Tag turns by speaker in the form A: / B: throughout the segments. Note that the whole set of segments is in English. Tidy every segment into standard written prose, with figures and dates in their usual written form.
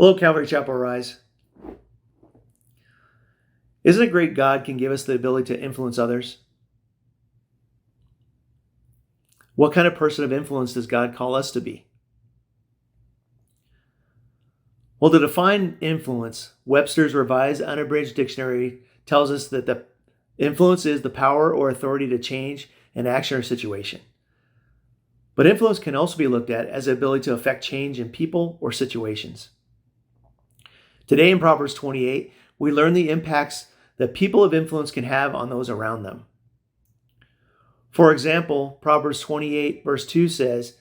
A: Hello, Calvary Chapel Rise. Isn't it great God can give us the ability to influence others? What kind of person of influence does God call us to be? Well, to define influence, Webster's Revised Unabridged Dictionary tells us that the influence is the power or authority to change an action or situation. But influence can also be looked at as the ability to affect change in people or situations. Today in Proverbs 28, we learn the impacts that people of influence can have on those around them. For example, Proverbs 28 verse 2 says,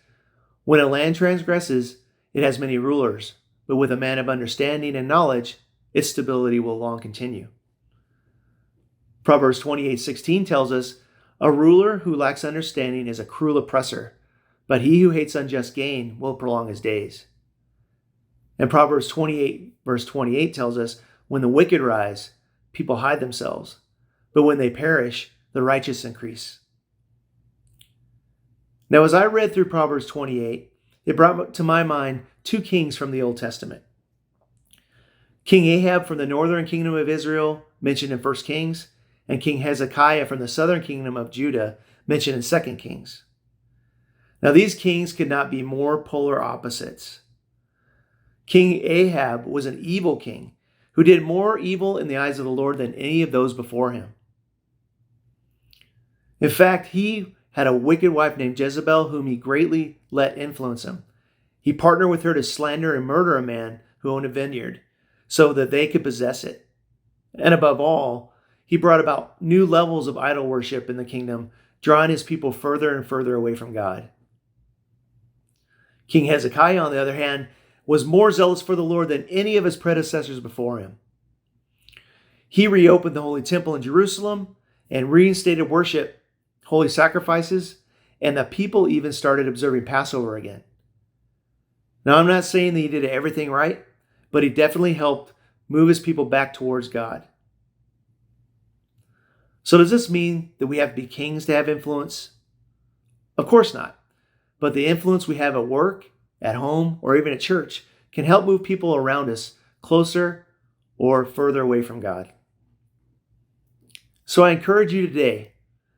A: "When a land transgresses, it has many rulers, but with a man of understanding and knowledge, its stability will long continue." Proverbs 28:16 tells us, "A ruler who lacks understanding is a cruel oppressor, but he who hates unjust gain will prolong his days." And Proverbs 28 verse 28 tells us, "When the wicked rise, people hide themselves, but when they perish, the righteous increase." Now, as I read through Proverbs 28, it brought to my mind two kings from the Old Testament. King Ahab from the northern kingdom of Israel, mentioned in 1 Kings, and King Hezekiah from the southern kingdom of Judah, mentioned in 2 Kings. Now, these kings could not be more polar opposites. King Ahab was an evil king who did more evil in the eyes of the Lord than any of those before him. In fact, he had a wicked wife named Jezebel whom he greatly let influence him. He partnered with her to slander and murder a man who owned a vineyard so that they could possess it. And above all, he brought about new levels of idol worship in the kingdom, drawing his people further and further away from God. King Hezekiah, on the other hand, was more zealous for the Lord than any of his predecessors before him. He reopened the Holy Temple in Jerusalem and reinstated worship, holy sacrifices, and the people even started observing Passover again. Now, I'm not saying that he did everything right, but he definitely helped move his people back towards God. So does this mean that we have to be kings to have influence? Of course not. But the influence we have at work, at home, or even at church can help move people around us closer or further away from God. So I encourage you today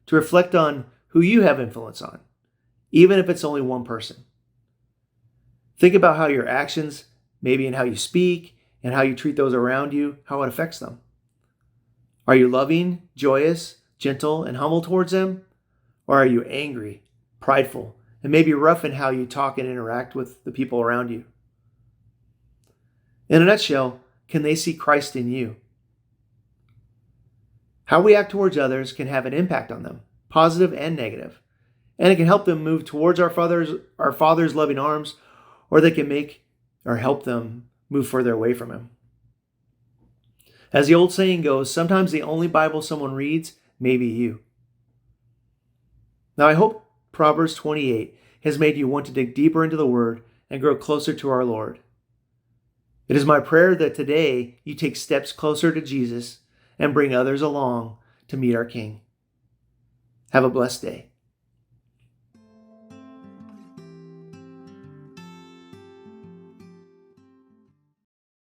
A: to reflect on who you have influence on, even if it's only one person. Think about how your actions, maybe in how you speak and how you treat those around you, how it affects them. Are you loving, joyous, gentle, and humble towards them? Or are you angry, prideful, and maybe rough in how you talk and interact with the people around you? In a nutshell, can they see Christ in you? How we act towards others can have an impact on them, positive and negative. And it can help them move towards our Father's loving arms, or they can make or help them move further away from Him. As the old saying goes, sometimes the only Bible someone reads may be you. Now, I hope Proverbs 28 has made you want to dig deeper into the Word and grow closer to our Lord. It is my prayer that today you take steps closer to Jesus and bring others along to meet our King. Have a blessed day.